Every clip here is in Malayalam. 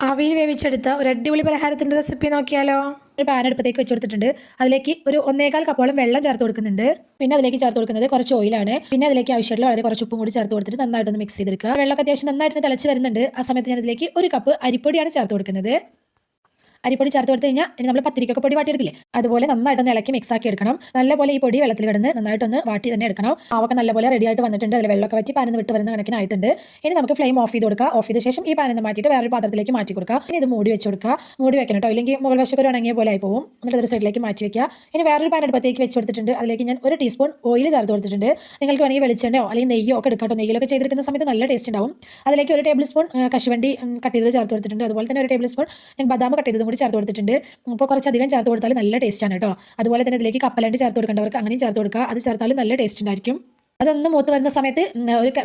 ആവിയിൽ വേവിച്ചെടുത്ത ഒരു അടിപൊളി പലഹാരത്തിൻ്റെ റെസിപ്പി നോക്കിയാലോ. ഒരു പാൻ അടുപ്പത്തേക്ക് വെച്ചെടുത്തിട്ടുണ്ട്. അതിലേക്ക് ഒരു 1.25 കപ്പോളം വെള്ളം ചേർത്ത് കൊടുക്കുന്നുണ്ട്. പിന്നെ അതിലേക്ക് ചേർത്ത് കൊടുക്കുന്നത് കുറച്ച് ഓയിലാണ്. പിന്നെ അതിലേക്ക് ആവശ്യമുള്ള വളരെ കുറച്ച് ഉപ്പും കൂടി ചേർത്ത് കൊടുത്തിട്ട് നന്നായിട്ടൊന്ന് മിക്സ് ചെയ്തെടുക്കുക. വെള്ളമൊക്കെ അത്യാവശ്യം നന്നായിട്ട് തിളച്ച് വരുന്നുണ്ട്. ആ സമയത്ത് ഞാൻ അതിലേക്ക് 1 കപ്പ് അരിപ്പൊടിയാണ് ചേർത്ത് കൊടുക്കുന്നത്. അരിപ്പൊടി ചേർത്ത് കൊടുത്ത് കഴിഞ്ഞാൽ ഇനി നമ്മൾ പത്തിരിക്കൊക്കെ പൊടി വാട്ടിയെടുക്കില്ലേ, അതുപോലെ നന്നായിട്ടൊന്ന് ഇളക്കി മിക്സ് ആക്കി എടുക്കണം. നല്ലപോലെ ഈ പൊടി വെള്ളത്തിൽ കിടന്ന് നന്നായിട്ടൊന്ന് വാട്ടി തന്നെ എടുക്കണം. മാവൊക്കെ നല്ലപോലെ റെഡി ആയിട്ട് വന്നിട്ടുണ്ട്. അതിൽ വെള്ളമൊക്കെ വറ്റി പാനിൽ നിന്ന് വിട്ട് വരുന്ന കണക്കിനായിട്ടുണ്ട്. ഇനി നമുക്ക് ഫ്ലെയിം ഓഫ് ചെയ്ത് കൊടുക്കുക. ഓഫ് ചെയ്ത ശേഷം ഈ പാനിൽ നിന്ന് മാറ്റിയിട്ട് വേറൊരു പാത്രത്തിലേക്ക് മാറ്റി കൊടുക്കുക. ഇനി ഇത് മൂടി വെച്ച് കൊടുക്കുക. മൂടി വെക്കണം കേട്ടോ, ഇല്ലെങ്കിൽ മുകൾ വശം ഒരു ഉണങ്ങിയ പോലെ ആയി പോകും. എന്നിട്ട് ഒരു സൈഡിലേക്ക് മാറ്റി വെക്കുക. ഇനി വേറൊരു പാൻ അടുപ്പത്തേക്ക് വെച്ച് കൊടുത്തിട്ടുണ്ട്. അതിലേക്ക് ഞാൻ 1 ടീസ്പൂൺ ഓയിൽ ചേർത്ത് കൊടുത്തിട്ടുണ്ട്. നിങ്ങൾക്ക് വേണമെങ്കിൽ വെളിച്ചെണ്ണയോ അല്ലെങ്കിൽ നെയ്യോ ഒക്കെ എടുക്കാട്ടോ. നെയ്യിലൊക്കെ ചെയ്തെടുക്കുന്ന സമയത്ത് നല്ല ടേസ്റ്റ് ഉണ്ടാവും. അതിലേക്ക് 1 ടേബിൾ സ്പൂൺ കശുവണ്ടി കട്ട് ചെയ്ത് ചേർത്ത് കൊടുത്തിട്ടുണ്ട്. അതുപോലെ തന്നെ 1 ടേബിൾ സ്പൂൺ ഞാൻ ബദാം കട്ട് ചെയ്തതും കൂടി ചേർത്ത് കൊടുത്തിട്ടുണ്ട്. അപ്പോൾ കുറച്ചധികം ചേർത്ത് കൊടുത്താൽ നല്ല ടേസ്റ്റാണ് കേട്ടോ. അതുപോലെ തന്നെ ഇതിലേക്ക് കപ്പലണ്ടി ചേർത്ത് കൊടുക്കേണ്ടവർക്ക് അങ്ങനെയും ചേർത്ത് കൊടുക്കുക. അത് ചേർത്താലും നല്ല ടേസ്റ്റ് ഉണ്ടായിരിക്കും. അതൊന്ന് മൂത്ത് വരുന്ന സമയത്ത്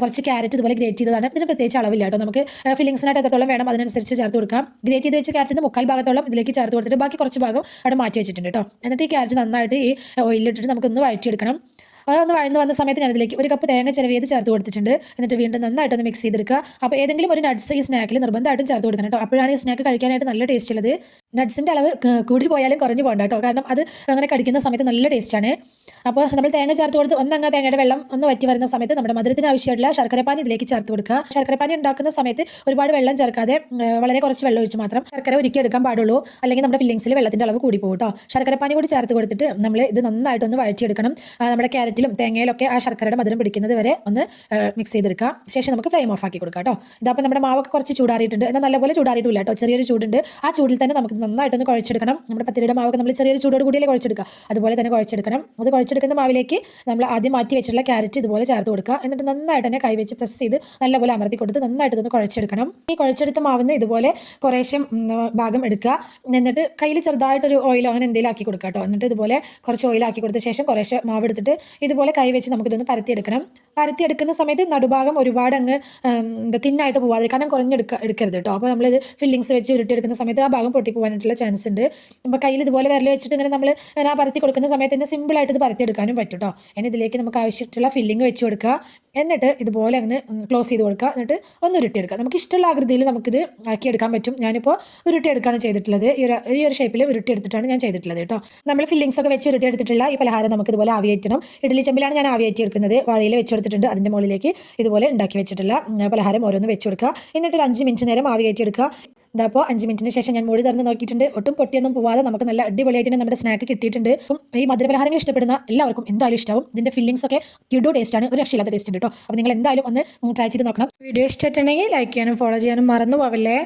കുറച്ച് ക്യാരറ്റ് ഇതുപോലെ ഗ്രേറ്റ് ചെയ്തതാണ്. ഇതിന് പ്രത്യേകിച്ച് അളവില്ല കേട്ടോ. നമുക്ക് ഫില്ലിങ്സിനായിട്ട് എത്രത്തോളം വേണം അതിനനുസരിച്ച് ചേർത്ത് കൊടുക്കാം. ഗ്രേറ്റ് ചെയ്ത് വെച്ച് ക്യാരറ്റിന് 1/4 ഭാഗത്തോളം ഇതിലേക്ക് ചേർത്ത് കൊടുത്തിട്ട് ബാക്കി കുറച്ച് ഭാഗം അവിടെ മാറ്റി വെച്ചിട്ടുണ്ട് കേട്ടോ. എന്നിട്ട് ഈ ക്യാരറ്റ് നന്നായിട്ട് ഈ ഓയിലിട്ടിട്ട് നമുക്കൊന്ന് വഴറ്റിയെടുക്കണം. അതൊന്ന് വഴന്ന് വന്ന സമയത്ത് ഞാൻ അതിലേക്ക് 1 കപ്പ് തേങ്ങ ചിരവിയത് ചേർത്ത് കൊടുത്തിട്ടുണ്ട്. എന്നിട്ട് വീണ്ടും നന്നായിട്ടൊന്ന് മിക്സ് ചെയ്തെടുക്കുക. അപ്പോൾ ഏതെങ്കിലും ഒരു നട്ട്സ് ഈ സ്നാക്കിൽ നിർബന്ധമായിട്ടും ചേർത്ത് കൊടുക്കണം കേട്ടോ. അപ്പോഴാണ് ഈ സ്നാക്ക് കഴിക്കാനായിട്ട് നല്ല ടേസ്റ്റ് ഉള്ളത്. നട്ട്സിൻ്റെ അളവ് കൂടി പോയാലും കുറഞ്ഞു പോകണ്ട കേട്ടോ, കാരണം അത് അങ്ങനെ കടിക്കുന്ന സമയത്ത് നല്ല ടേസ്റ്റാണ്. അപ്പോൾ നമ്മൾ തേങ്ങ ചേർത്ത് കൊടുത്ത് ഒന്നങ്ങ് തേങ്ങയുടെ വെള്ളം ഒന്ന് വറ്റി വരുന്ന സമയത്ത് നമ്മുടെ മധുരത്തിന് ആവശ്യമായിട്ടുള്ള ശർക്കരപ്പാനി ഇതിലേക്ക് ചേർത്ത് കൊടുക്കുക. ശർക്കരപ്പാനി ഉണ്ടാക്കുന്ന സമയത്ത് ഒരുപാട് വെള്ളം ചേർക്കാതെ വളരെ കുറച്ച് വെള്ളം ഒഴിച്ച് മാത്രം ശർക്കര ഉരുക്കി എടുക്കാൻ പാടുള്ളൂ. അല്ലെങ്കിൽ നമ്മുടെ ഫില്ലിങ്സിൽ വെള്ളത്തിൻ്റെ അളവ് കൂടി പോകും കേട്ടോ. ശർക്കരപ്പാനി കൂടി ചേർത്ത് കൊടുത്തിട്ട് നമ്മൾ ഇത് നന്നായിട്ടൊന്ന് വഴറ്റിയെടുക്കണം. നമ്മുടെ ക്യാരറ്റിലും തേങ്ങയിലൊക്കെ ആ ശർക്കരയുടെ മധുരം പിടിക്കുന്നത് വരെ ഒന്ന് മിക്സ് ചെയ്തെടുക്കുക. ശേഷം നമുക്ക് ഫ്ലെയിം ഓഫ് ആക്കി കൊടുക്കാം കേട്ടോ. ഇതപ്പോൾ നമ്മുടെ മാവൊക്കെ കുറച്ച് ചൂടാറിയിട്ടുണ്ട്. എന്നാൽ നല്ലപോലെ ചൂടാറിയിട്ടില്ല കേട്ടോ, ചെറിയൊരു ചൂടുണ്ട്. ആ ചൂടിൽ തന്നെ നമുക്ക് നന്നായിട്ടൊന്ന് കുഴച്ചെടുക്കണം. നമ്മുടെ പത്തിരിയുടെ മാവൊക്കെ നമ്മൾ ചെറിയൊരു ചൂടോട് കൂടിയല്ലേ കുഴച്ചെടുക്കുക, അതുപോലെ തന്നെ കുഴച്ചെടുക്കണം. അത് കുഴച്ചെടുക്കുന്ന മാവിലേക്ക് നമ്മൾ ആദ്യം മാറ്റി വെച്ചിട്ടുള്ള ക്യാരറ്റ് ഇതുപോലെ ചേർത്ത് കൊടുക്കുക. എന്നിട്ട് നന്നായിട്ട് തന്നെ കൈവച്ച് പ്രസ് ചെയ്ത് നല്ലപോലെ അമർത്തി കൊടുത്ത് നന്നായിട്ട് ഇതൊന്ന് കുഴച്ചെടുക്കണം. ഈ കുഴച്ചെടുത്ത മാവിന്ന് ഇതുപോലെ കുറേശ്ശെ ഭാഗം എടുക്കുക. എന്നിട്ട് കയ്യിൽ ചെറുതായിട്ടൊരു ഓയിലോ അങ്ങനെ എന്തെങ്കിലും ആക്കി കൊടുക്കുക കേട്ടോ. എന്നിട്ട് ഇതുപോലെ കുറച്ച് ഓയിലാക്കി കൊടുത്ത ശേഷം കുറേശ്ശെ മാവ് എടുത്തിട്ട് ഇതുപോലെ കൈവച്ച് നമുക്കിതൊന്ന് പരത്തിയെടുക്കണം. പരത്തിയെടുക്കുന്ന സമയത്ത് നടുഭാഗം ഒരുപാട് അങ്ങ് തിന്നായിട്ട് പോവാതെ, കാരണം എടുക്കരുത് കേട്ടോ. അപ്പോൾ നമ്മളിത് ഫില്ലിങ്സ് വെച്ച് ഉരുട്ടിയെടുക്കുന്ന സമയത്ത് ആ ഭാഗം പൊട്ടിപ്പോകാനായിട്ടുള്ള ചാൻസ് ഉണ്ട്. അപ്പോൾ കയ്യിൽ ഇതുപോലെ വിരൽ വെച്ചിട്ട് ഇങ്ങനെ നമ്മൾ ആ പരത്തി കൊടുക്കുന്ന സമയത്ത് തന്നെ സിമ്പിളായിട്ട് ഇത് പരത്തിയെടുക്കാനും പറ്റും കേട്ടോ. ഇനി ഇതിലേക്ക് നമുക്ക് ആവശ്യമായിട്ടുള്ള ഫില്ലിങ് വെച്ച് കൊടുക്കുക. എന്നിട്ട് ഇതുപോലെ അങ്ങ് ക്ലോസ് ചെയ്ത് കൊടുക്കുക. എന്നിട്ട് ഒന്ന് ഉരുട്ടിയെടുക്കുക. നമുക്ക് ഇഷ്ടമുള്ള ആകൃതിയിൽ നമുക്കിത് ആക്കിയെടുക്കാൻ പറ്റും. ഞാനിപ്പോൾ ഉരുട്ടിയെടുക്കുകയാണ് ചെയ്തിട്ടുള്ളത്. ഈ ഒരു ഷേപ്പിൽ ഉരുട്ടിയെടുത്തിട്ടാണ് ഞാൻ ചെയ്തിട്ടുള്ളത് കേട്ടോ. നമ്മൾ ഫില്ലിങ്സ് ഒക്കെ വെച്ച് ഉരുട്ടിയെടുത്തിട്ടുള്ള ഈ പലഹാരം നമുക്ക് ഇതുപോലെ ആവിയേറ്റണം. ഇഡ്ഡലി ചെമ്പിലാണ് ഞാൻ ആവിയേറ്റി എടുക്കുന്നത്. വാഴയിൽ വെച്ചെടുത്തിട്ടുണ്ട്. അതിൻ്റെ മുകളിലേക്ക് ഇതുപോലെ ഉണ്ടാക്കി വെച്ചിട്ടുള്ള പലഹാരം ഓരോന്ന് വെച്ച് കൊടുക്കുക. എന്നിട്ട് ഒരു 5 മിനിറ്റ് നേരം ആവിയേറ്റി എടുക്കുക. ഇതപ്പോൾ 5 മിനിറ്റിന് ശേഷം ഞാൻ മൂടി തുറന്ന് നോക്കിയിട്ടുണ്ട്. ഒട്ടും പൊട്ടിയൊന്നും പോവാതെ നമുക്ക് നല്ല അടിപൊളിയായിട്ട് തന്നെ നമ്മുടെ സ്നാക്ക് കിട്ടിയിട്ടുണ്ട്. ഈ മധുരപലഹാരങ്ങൾ ഇഷ്ടപ്പെടുന്ന എല്ലാവർക്കും എന്തായാലും ഇഷ്ടമാവും. ഇതിൻ്റെ ഫില്ലിങ്സ് ഒക്കെ കിഡോ ടേസ്റ്റാണ്, ഒരു രക്ഷയില്ലാത്ത ടേസ്റ്റ് ഉണ്ട് കേട്ടോ. അപ്പോൾ നിങ്ങൾ എന്തായാലും ഒന്ന് ട്രൈ ചെയ്ത് നോക്കണം. വീഡിയോ ഇഷ്ടമായിട്ടുണ്ടെങ്കിൽ ലൈക്ക് ചെയ്യാനും ഫോളോ ചെയ്യാനും മറന്നു പോവല്ലേ.